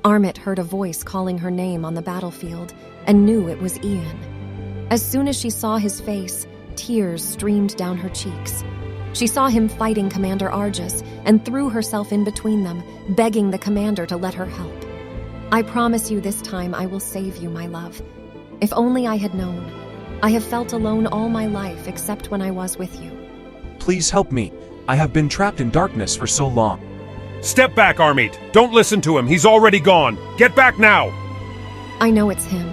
Armit heard a voice calling her name on the battlefield and knew it was Ian. As soon as she saw his face, tears streamed down her cheeks. She saw him fighting Commander Argus and threw herself in between them, begging the commander to let her help. "I promise you this time I will save you, my love. If only I had known. I have felt alone all my life except when I was with you." Please help me. I have been trapped in darkness for so long. Step back, Armit. Don't listen to him. He's already gone. Get back now. I know it's him.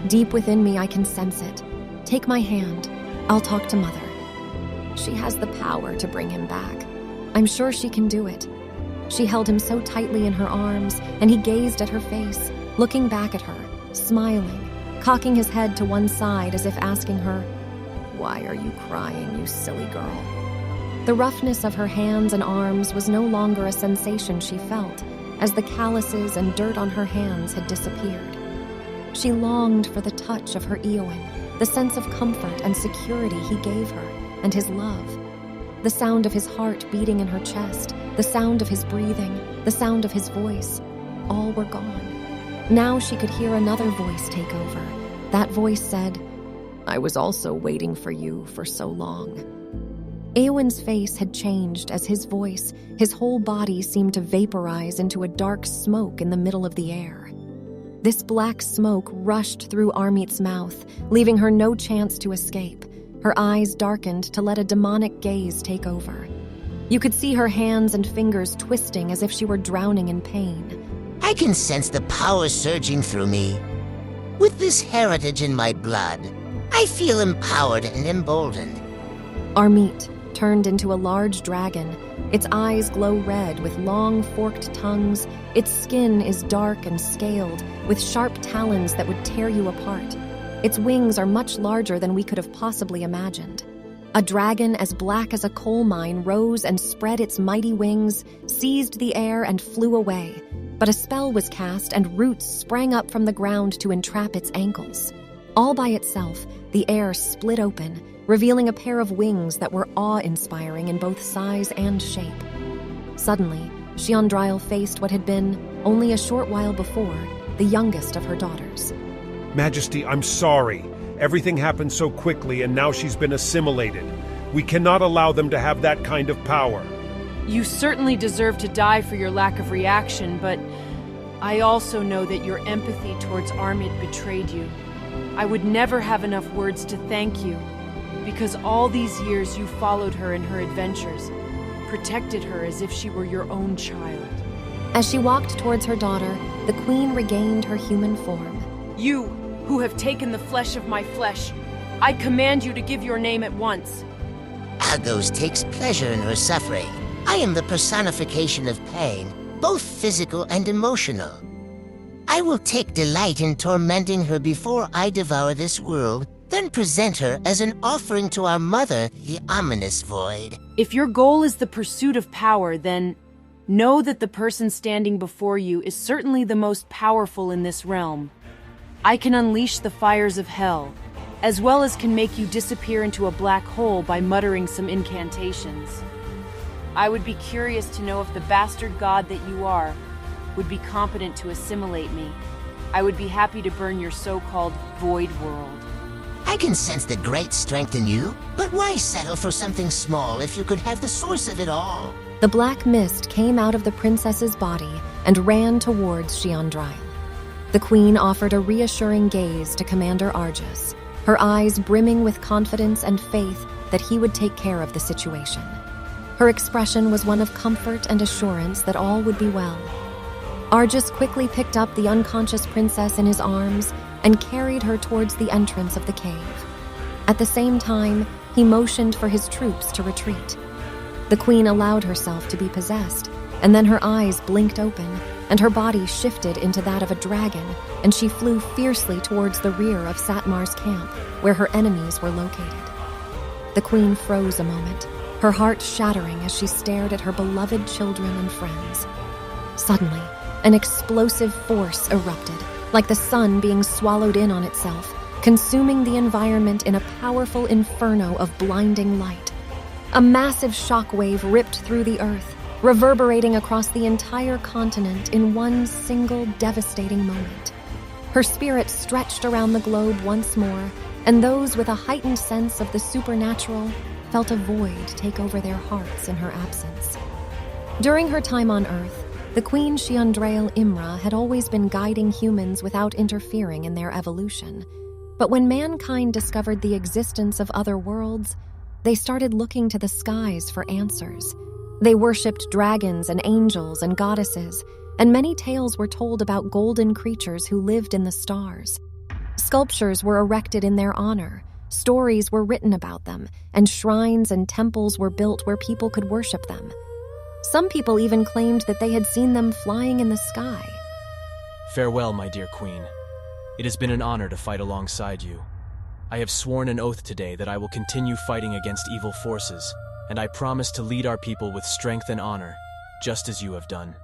Deep within me I can sense it. Take my hand. I'll talk to Mother. She has the power to bring him back. I'm sure she can do it. She held him so tightly in her arms, and he gazed at her face, looking back at her, smiling, cocking his head to one side as if asking her, "Why are you crying, you silly girl?" The roughness of her hands and arms was no longer a sensation she felt, as the calluses and dirt on her hands had disappeared. She longed for the touch of her Eowyn, the sense of comfort and security he gave her, and his love. The sound of his heart beating in her chest, the sound of his breathing, the sound of his voice, all were gone. Now she could hear another voice take over. That voice said, "I was also waiting for you for so long." Eowyn's face had changed as his voice, his whole body seemed to vaporize into a dark smoke in the middle of the air. This black smoke rushed through Armit's mouth, leaving her no chance to escape. Her eyes darkened to let a demonic gaze take over. You could see her hands and fingers twisting as if she were drowning in pain. I can sense the power surging through me. With this heritage in my blood, I feel empowered and emboldened. Armit turned into a large dragon. Its eyes glow red with long forked tongues. Its skin is dark and scaled, with sharp talons that would tear you apart. Its wings are much larger than we could have possibly imagined. A dragon as black as a coal mine rose and spread its mighty wings, seized the air and flew away. But a spell was cast and roots sprang up from the ground to entrap its ankles. All by itself, the air split open, revealing a pair of wings that were awe-inspiring in both size and shape. Suddenly, Shiondriel faced what had been, only a short while before, the youngest of her daughters. Majesty, I'm sorry. Everything happened so quickly and now she's been assimilated. We cannot allow them to have that kind of power. You certainly deserve to die for your lack of reaction, but I also know that your empathy towards Armit betrayed you. I would never have enough words to thank you, because all these years you followed her in her adventures, protected her as if she were your own child. As she walked towards her daughter, the queen regained her human form. You, who have taken the flesh of my flesh, I command you to give your name at once. Argos takes pleasure in her suffering. I am the personification of pain, both physical and emotional. I will take delight in tormenting her before I devour this world, then present her as an offering to our mother, the ominous void. If your goal is the pursuit of power, then know that the person standing before you is certainly the most powerful in this realm. I can unleash the fires of hell, as well as can make you disappear into a black hole by muttering some incantations. I would be curious to know if the bastard god that you are would be competent to assimilate me. I would be happy to burn your so-called void world. I can sense the great strength in you, but why settle for something small if you could have the source of it all? The black mist came out of the princess's body and ran towards Shiondriel. The queen offered a reassuring gaze to Commander Argus, her eyes brimming with confidence and faith that he would take care of the situation. Her expression was one of comfort and assurance that all would be well. Argus quickly picked up the unconscious princess in his arms and carried her towards the entrance of the cave. At the same time, he motioned for his troops to retreat. The queen allowed herself to be possessed, and then her eyes blinked open, and her body shifted into that of a dragon, and she flew fiercely towards the rear of Satmar's camp, where her enemies were located. The queen froze a moment, her heart shattering as she stared at her beloved children and friends. Suddenly, an explosive force erupted, like the sun being swallowed in on itself, consuming the environment in a powerful inferno of blinding light. A massive shockwave ripped through the earth, reverberating across the entire continent in one single devastating moment. Her spirit stretched around the globe once more, and those with a heightened sense of the supernatural felt a void take over their hearts in her absence. During her time on Earth, the Queen Shiandrael Imra had always been guiding humans without interfering in their evolution. But when mankind discovered the existence of other worlds, they started looking to the skies for answers. They worshipped dragons and angels and goddesses, and many tales were told about golden creatures who lived in the stars. Sculptures were erected in their honor, stories were written about them, and shrines and temples were built where people could worship them. Some people even claimed that they had seen them flying in the sky. Farewell, my dear queen. It has been an honor to fight alongside you. I have sworn an oath today that I will continue fighting against evil forces, and I promise to lead our people with strength and honor, just as you have done.